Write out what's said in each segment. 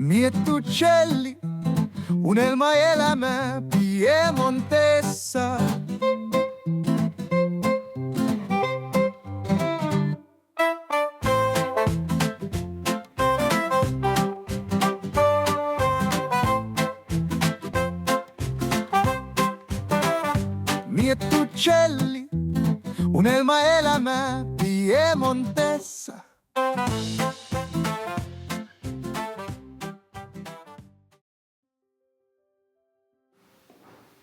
Miettucelli, unelmaelämä Piemontessa. Miettucelli, unelmaelämä Piemontessa.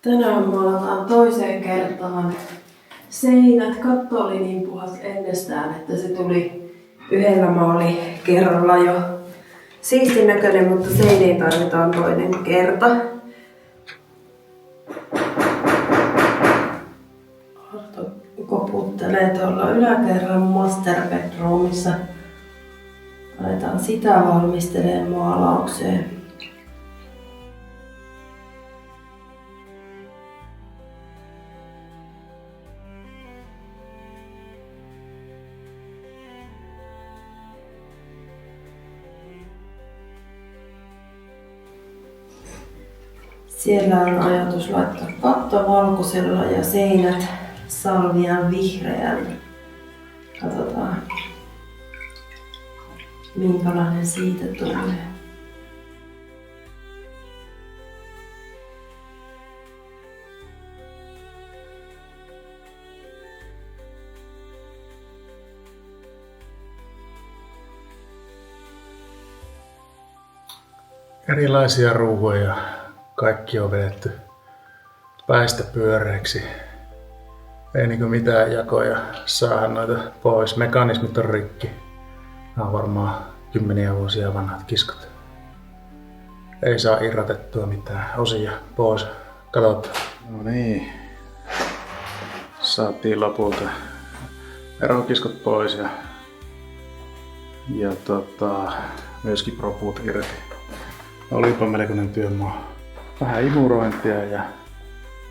Tänään maalataan toiseen kertaan seinät. Katto oli niin puhas ennestään, että se tuli yhdellä maalikerralla jo siistin näköinen, mutta seiniin tarvitaan toinen kerta. Arto koputtelee tuolla yläkerran master bedroomissa. Aletaan sitä valmistelemaan maalaukseen. Siellä on ajatus laittaa katto valkoisella ja seinät salvian vihreällä. Katsotaan, minkälainen siitä tulee. Erilaisia ruuhoja. Kaikki on vedetty päistä pyöreiksi. Ei niinku mitään jakoja saada noita pois. Mekanismit on rikki. Nämä on varmaan kymmeniä vuosia vanhat kiskot. Ei saa irrotettua mitään osia pois. Katsotaan. No niin. Saatiin lopulta erokiskot pois ja myöskin proput irti. Olipa melkoinen työmaa. Vähän imurointia ja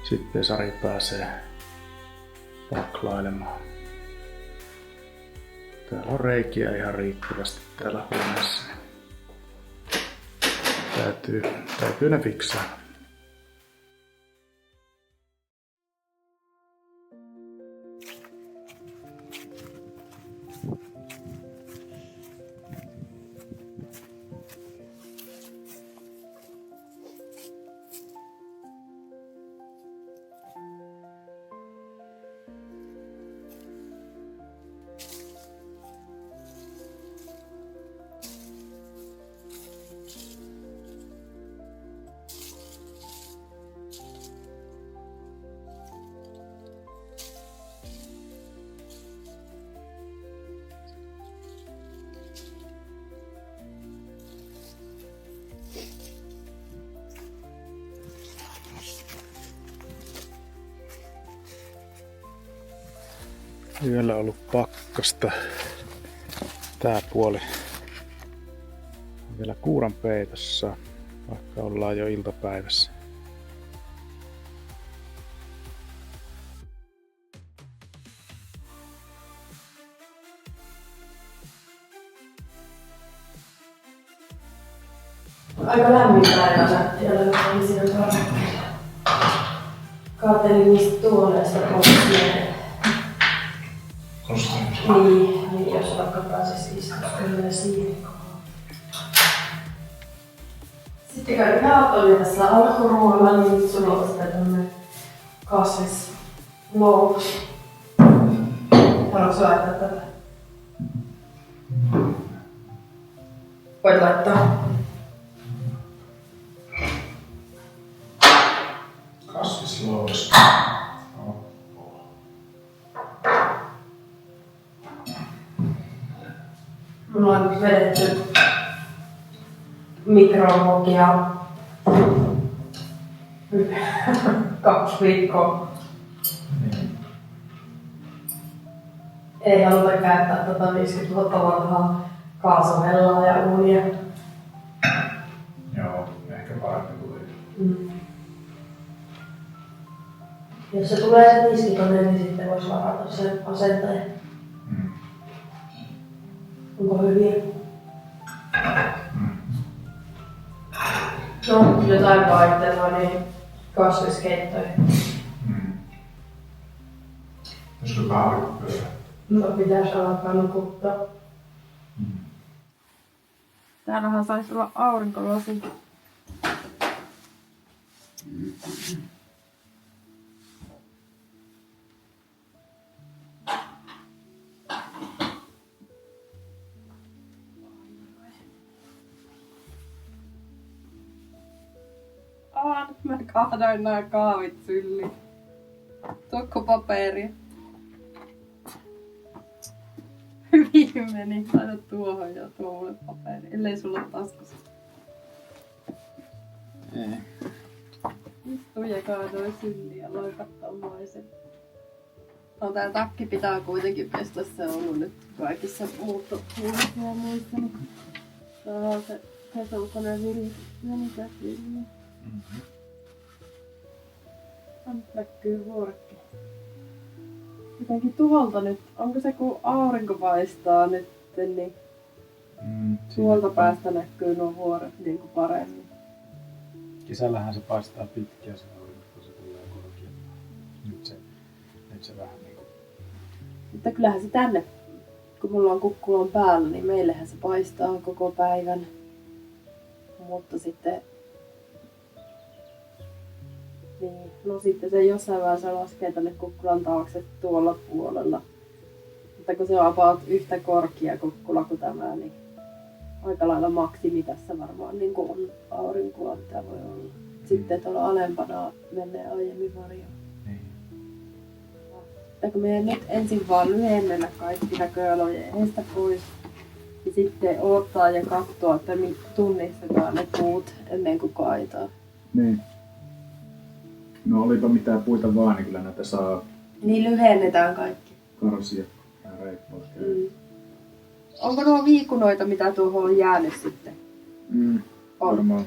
sitten Sari pääsee taklailemaan. Täällä on reikiä ihan riittävästi täällä huoneessa. Täytyy ne fiksaa. Yöllä on ollut pakkasta. Tää puoli on vielä kuuran peitossa, vaikka ollaan jo iltapäivässä. Aika lämmin päivä ja löydettiin siinä tarkkeella. Kaatelin niistä tuoleista pois siihen. Niin, jos vaikka pääsisi istuskelemaan siihen. Sitten käy oli tässä alkuruoalla, niin nyt sulla on sitä tämmönen kasvislouhi. Haluatko laittaa tätä? Voit laittaa. Kasvislouhi. Mulla on vedetty mikromuokia 2 viikkoa. Ei haluta käyttää 50 vuotta vanhaa kaasumellaa ja uunia. Joo, ehkä parempi tuli. Jos se tulee se tiskikone, niin sitten voisi varata sen asentajan. Onko hyviä? on jotain vaihtelua niin kasviskeittoihin. Olisiko aurinko? No pitäis alkaa nukuttaa. Täällähän saisi olla aurinkolasin. Nyt mä kahdoin nää kaavit sylliin. Tuokko paperia? Hyvin meni. Laita tuohon ja tuo mulle paperi. Ellei sulla ole taskussa. Ei. Istu ja kaadoi sylliin ja loikattaa maisen. No tää takki pitää kuitenkin pestä. Se on ollut nyt kaikissa muuttokuulissa ja muissa. Tää on se pesukone vilitä sylliin. Nyt näkyy vuorokki. Jotenkin tuolta nyt, onko se kun aurinko paistaa nyt, niin tuolta päästä näkyy nuo vuoret niin kuin paremmin. Kesällähän se paistaa pitkään se aurinko, kun se tulee korkeampaa. Nyt se vähän niinku... Mutta kyllähän se tänne, kun mulla on kukkulan päällä, niin meillähän se paistaa koko päivän. Mutta sitten... Niin, no sitten se jossain vaiheessa laskee tänne kukkulan taakse tuolla puolella. Mutta kun se on about yhtä korkea kukkula kuin tämä, niin aika lailla maksimi tässä varmaan niin kuin on aurinkoa, mitä voi olla. Sitten tuolla alempana menee aiemmin varjo. Niin. Kun me nyt ensin vaan lyhennellä kaikki näköalojen edestä pois. Ja sitten odottaa ja katsoa, että tunnistetaan ne puut ennen kuin kaitaa. Niin. No olipa mitään puita vaan, niin kyllä näitä saa Niin lyhennetään kaikki. karsia ja reippaus. Onko nuo viikunoita, mitä tuohon on jäänyt sitten? On. Varmaan.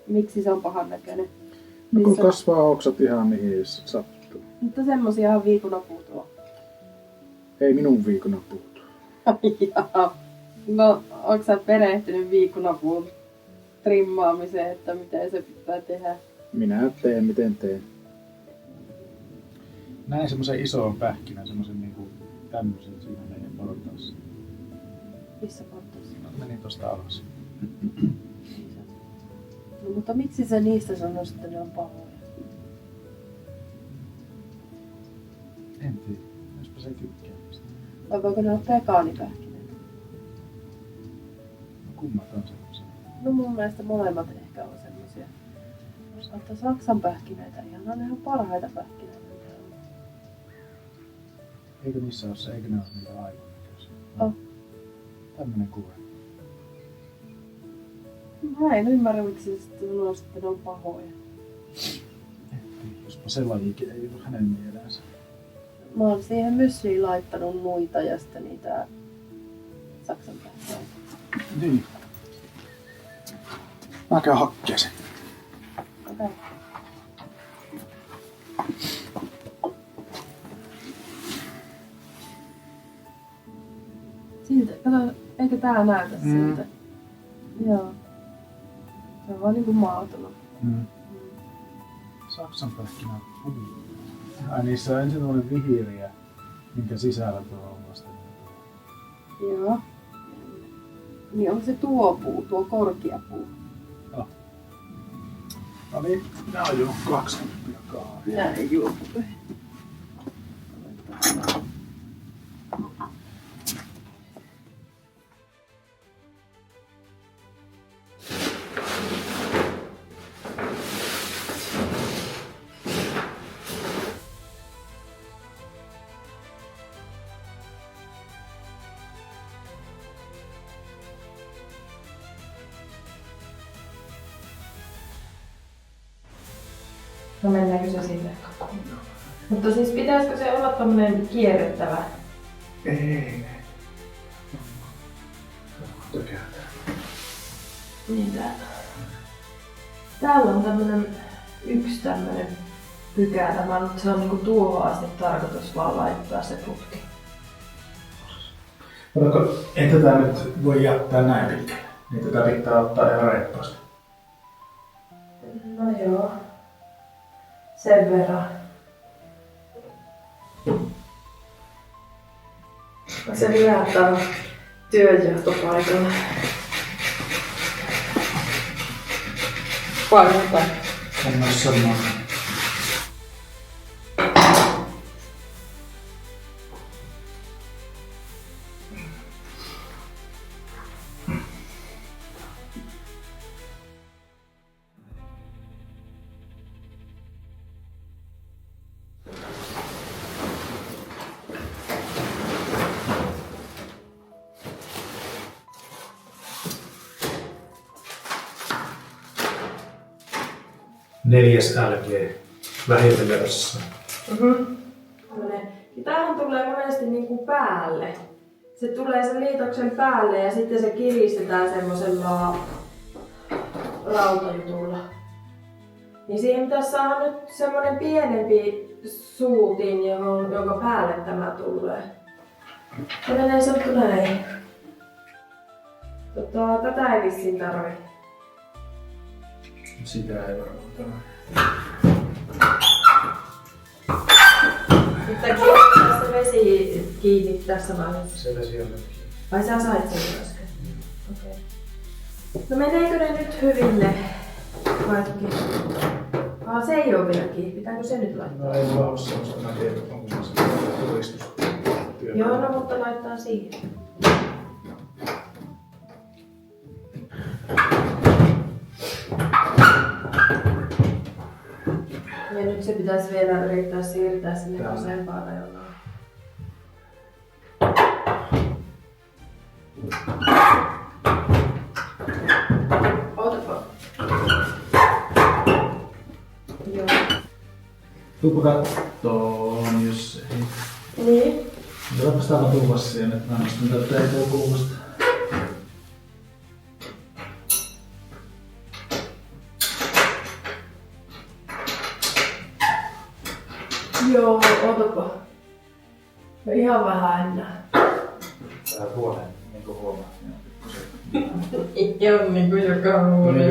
Miksi se on pahan näköinen? No kun kasvaa oksat ihan mihin sattuu. Mutta semmosiahan viikunapuut on. Ei minun viikona puutu. Jaa. No, onko sä perehtynyt viikunapuun trimmaamiseen, että miten se pitää tehdä? Minä teen miten teen. Näin semmosen ison pähkinän, semmosen niinku tämmösen siinä meidän portaassa. Missä portaassa? No, menin tosta alas. No, mutta miksi se niistä sanoo, että ne on pahoja? En tiedä, jospa se ei tykkää mistä. Vai voiko ne olla vegaanipähkinöitä? No kummat on semmosia. No mun mielestä molemmat ehkä on semmosia. Jos ottaa Saksan pähkinöitä, ihan ne on parhaita pähkinöitä. Eikö niissä ole se, eikö ne ole niitä aivan näköisiä? On. Tämmönen kuva. Mä en ymmärrä, miksi se sitten sanoo, että ne on pahoja. Jospa se lajikin ei ole hänen mielensä. Mä oon siihen mysliin laittanut muita ja sitten niitä Saksan pähkinöitä. Niin. Mä käyn hakkeen sen. Okei. Siltä, kato, eikö tää näytä siltä? Joo. Se on vaan niinku maatunut. Saksan pähkinä. Ai niissä on ensin tämmönen vihiriä, minkä sisällä tuo on vasta. Joo. Niin on se tuo puu, tuo korkea puu. Oh. No niin, minä oon juonut 20 kahvia. Näin juo. No mennäänkö se sinne? Mutta siis pitäisikö se olla tommonen kierrettävä? Ei. Niin täällä on yksi tämmönen pykälä, mutta se on niinku tuohon asti tarkoitus vaan laittaa se putki. Ei tätä nyt voi jättää näin pitkälle. Niin tätä pitää ottaa ihan reippaasti. No joo. Sen verran. On se hyvä, että on työnjohtopaikalla. Painota. On myös semmoinen. Neljäs LG vähitellen. Tämähän tulee monesti niinku päälle. Se tulee sen liitoksen päälle ja sitten se kiristetään semmosella rautajutulla. Niin siihen pitäisi saada nyt semmonen pienempi suutin, jonka päälle tämä tulee. Se menee sanottu näin. Tätä ei vissiin tarvi. Sitä ei varmaan tarvitse. Pitää kiinnittää se vesi kiinni tässä vaiheessa. Se vesi on nyt. Vai sä sait sen äsken? Okei. No meneekö ne nyt hyvin ne kaikki? Se ei oo vielä kiinni. Pitääkö se nyt laittaa? No ei mulla oo semmoista, mä tiedän, onko se turistus. Joo, no mutta laittaa siihen. Ja nyt se pitäisi vielä yrittää siirtää sinne vasempaan reunaan. Ootapa. Joo. Tuuppa kattoon, jos ei. Niin. Tulepas täällä tuuvassa siihen, että mä nostan tätä etukulmasta. Joo, ootapa. No ihan vähän enää. Tää huone, niinku huomaat. Ei on niinku joka huone.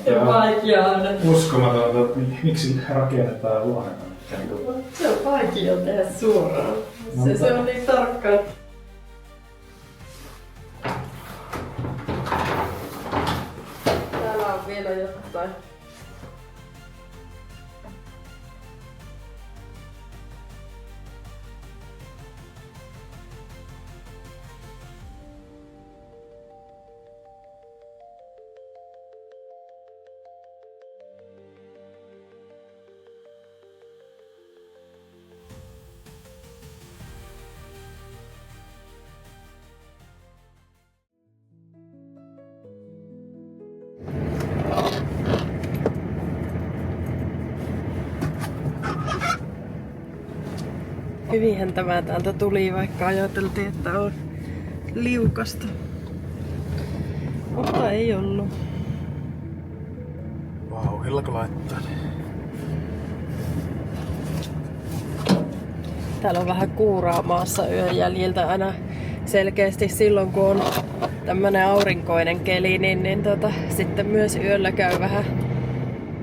Ja vaikea aina. Uskomatonta, että miksi rakennetaan huoneita. Se on vaikea tehdä suoraan. Se on niin tarkkaa. Täällä on vielä jotain. Hyvinhän tämä täältä tuli, vaikka ajateltiin, että on liukasta. Mutta ei ollut. Vauhdillako laittaa? Täällä on vähän kuuraa maassa yön jäljiltä aina selkeästi silloin, kun on tämmönen aurinkoinen keli, niin sitten myös yöllä käy vähän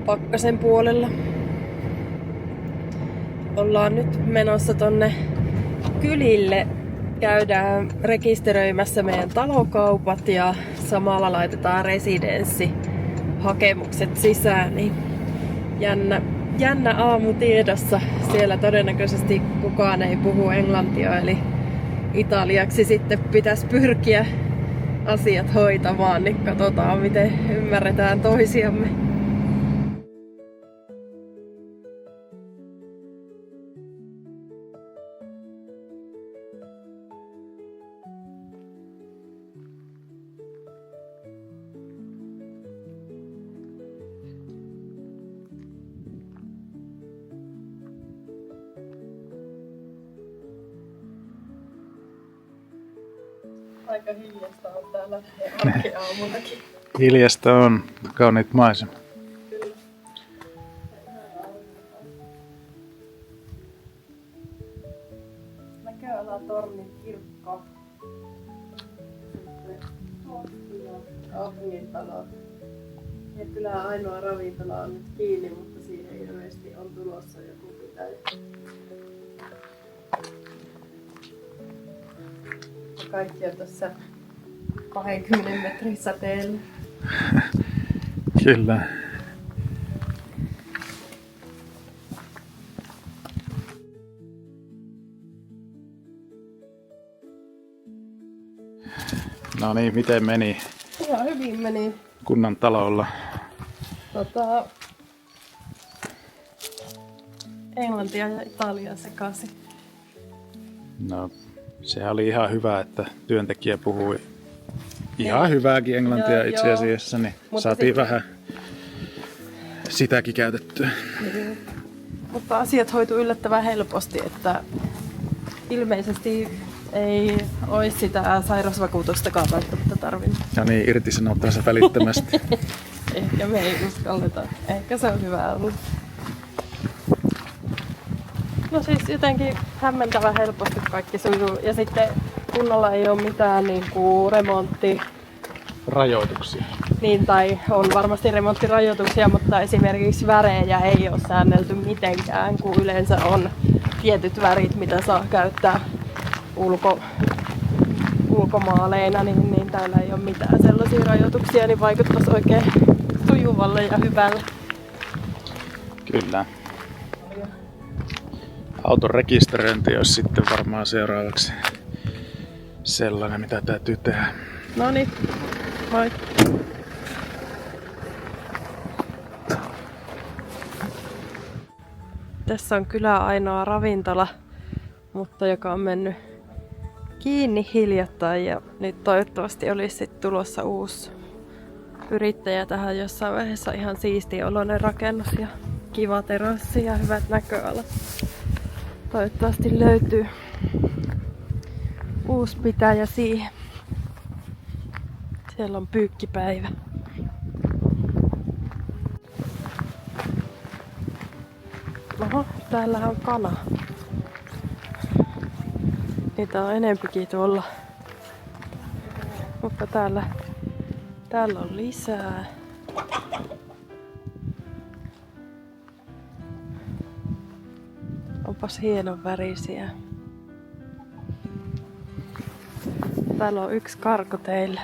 pakkasen puolella. Ollaan nyt menossa tonne kylille. Käydään rekisteröimässä meidän talokaupat ja samalla laitetaan residenssihakemukset sisään. Niin jännä aamu tiedossa. Siellä todennäköisesti kukaan ei puhu englantia, eli italiaksi sitten pitäisi pyrkiä asiat hoitamaan, niin katsotaan miten ymmärretään toisiamme. Aika hiljasta on täällä arkiaamunakin. Hiljasta on, kauniit maisemat. Kyllä. Näköalatornin kirkko. Kaupungintalo. Ja kyllä ainoa ravintola on nyt kiinni, mutta siihen ilmeisesti on tulossa joku pitäjä. Ja kaikki on tässä 20 metrin säteellä. Kyllä. No niin, miten meni Ihan hyvin meni. kunnan talolla? Englantia ja Italiaa sekaisin. No, sehän oli ihan hyvä, että työntekijä puhui ihan hyvääkin englantia Joo, itse joo. asiassa, niin Mutta saatiin vähän sitäkin käytettyä. Mutta asiat hoitu yllättävän helposti, että ilmeisesti ei olisi sitä sairausvakuutustakaan välttämättä tarvinnut. Ja niin, irtisanotaan se välittömästi. Ehkä me ei uskalleta. Ehkä se on hyvä ollut. No siis jotenkin hämmentävän helposti kaikki sujuu. Ja sitten kunnalla ei ole mitään niinku Rajoituksia. niin, tai on varmasti remonttirajoituksia, mutta esimerkiksi värejä ei ole säännelty mitenkään, kun yleensä on tietyt värit, mitä saa käyttää ulkomaaleina, niin täällä ei ole mitään sellaisia rajoituksia, niin vaikuttaisi oikein sujuvalle ja hyvälle. Kyllä. Auton rekisteröinti olisi sitten varmaan seuraavaksi sellainen, mitä täytyy tehdä. Noniin, moi! Tässä on kyllä ainoa ravintola, mutta joka on mennyt kiinni hiljattain ja nyt toivottavasti olisi sit tulossa uusi yrittäjä tähän jossain vaiheessa. Ihan siisti oloinen rakennus ja kiva terassi ja hyvät näköalat. Toivottavasti löytyy uusi pitäjä siihen. Siellä on pyykkipäivä. Oho, täällä on kana. Niitä on enempikin tuolla. Mutta täällä on lisää. Onpas hienon värisiä. Täällä on yksi karko teille.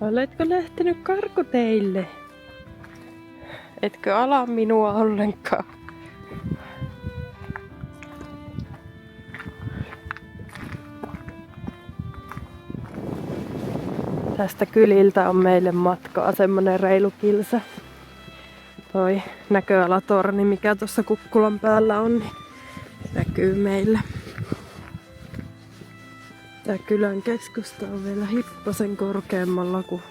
Oletko lähtenyt karkoteille? Etkö ala minua ollenkaan? Tästä kyliltä on meille matkaa semmonen reilu kilsa. Toi näköalatorni, mikä tuossa kukkulan päällä on, niin näkyy meille. Tää kylän keskusta on vielä hippasen korkeammalla kuin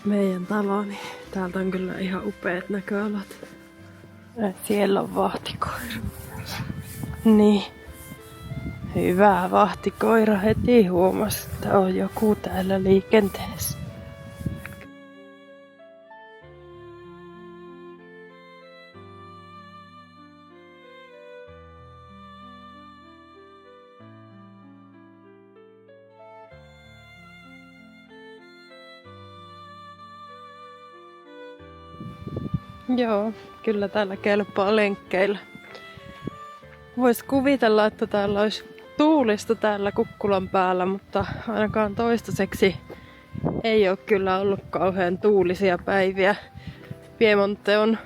meidän talo, niin täältä on kyllä ihan upeat näköalat. Siellä on vahtikoira. Niin. Hyvä vahtikoira, heti huomasi, että on joku täällä liikenteessä. Joo, kyllä täällä kelpaa lenkkeillä. Vois kuvitella, että täällä olisi tuulista täällä kukkulan päällä, mutta ainakaan toistaiseksi ei ole kyllä ollut kauhean tuulisia päiviä. Piemonte on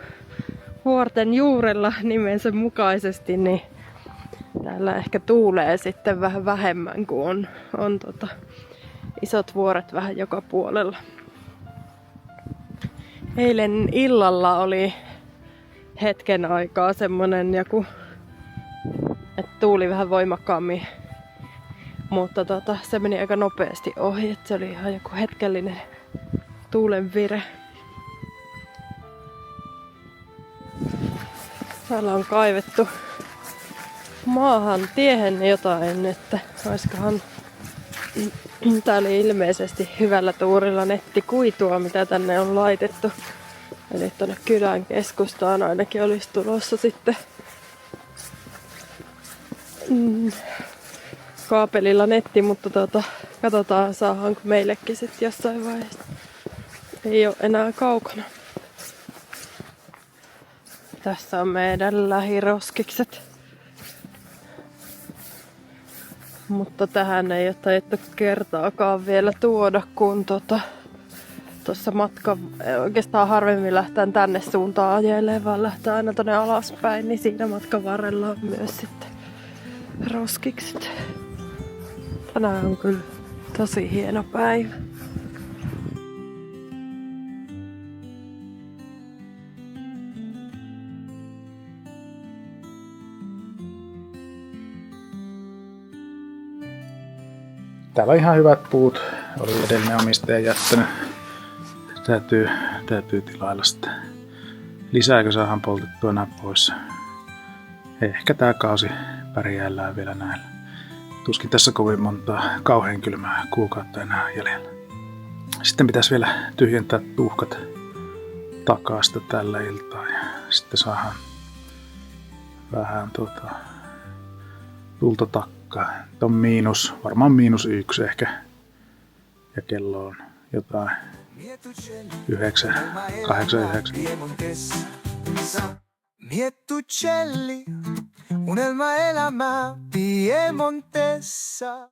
vuorten juurella nimensä mukaisesti, niin täällä ehkä tuulee sitten vähän vähemmän, kun on isot vuoret vähän joka puolella. Eilen illalla oli hetken aikaa semmonen joku, että tuuli vähän voimakkaammin, mutta se meni aika nopeasti ohi, että se oli ihan joku hetkellinen tuulen vire. Täällä on kaivettu maahan tiehen jotain, että olisikohan Tää oli ilmeisesti hyvällä tuurilla nettikuitua, mitä tänne on laitettu. Eli tuonne kylän keskustaan ainakin olisi tulossa sitten kaapelilla netti, mutta katsotaan saadaanko meillekin sitten jossain vaiheessa. Ei ole enää kaukana. Tässä on meidän lähiroskikset. Mutta tähän ei ole taidettu kertaakaan vielä tuoda, kun tuossa oikeastaan harvemmin lähtään tänne suuntaan ajelemaan, vaan lähtee aina tonne alaspäin, niin siinä matkan varrella on myös sitten roskikset. Tänään on kyllä tosi hieno päivä. Täällä on ihan hyvät puut. Oli edellinen omistaja jättänyt. Täytyy tilailla sitten. Lisääkö saadaan poltettua nämä pois? Ehkä tää kausi pärjäällään vielä näillä. Tuskin tässä kovin montaa kauhean kylmää kuukautta enää jäljellä. Sitten pitäisi vielä tyhjentää tuhkat takaasta tällä iltaa ja sitten saadaan vähän tulta takkaa. On varmaan -1 ehkä. Ja kello on jotain 9, 8, 9. Miettucelli, unelma elämä Piemontessa.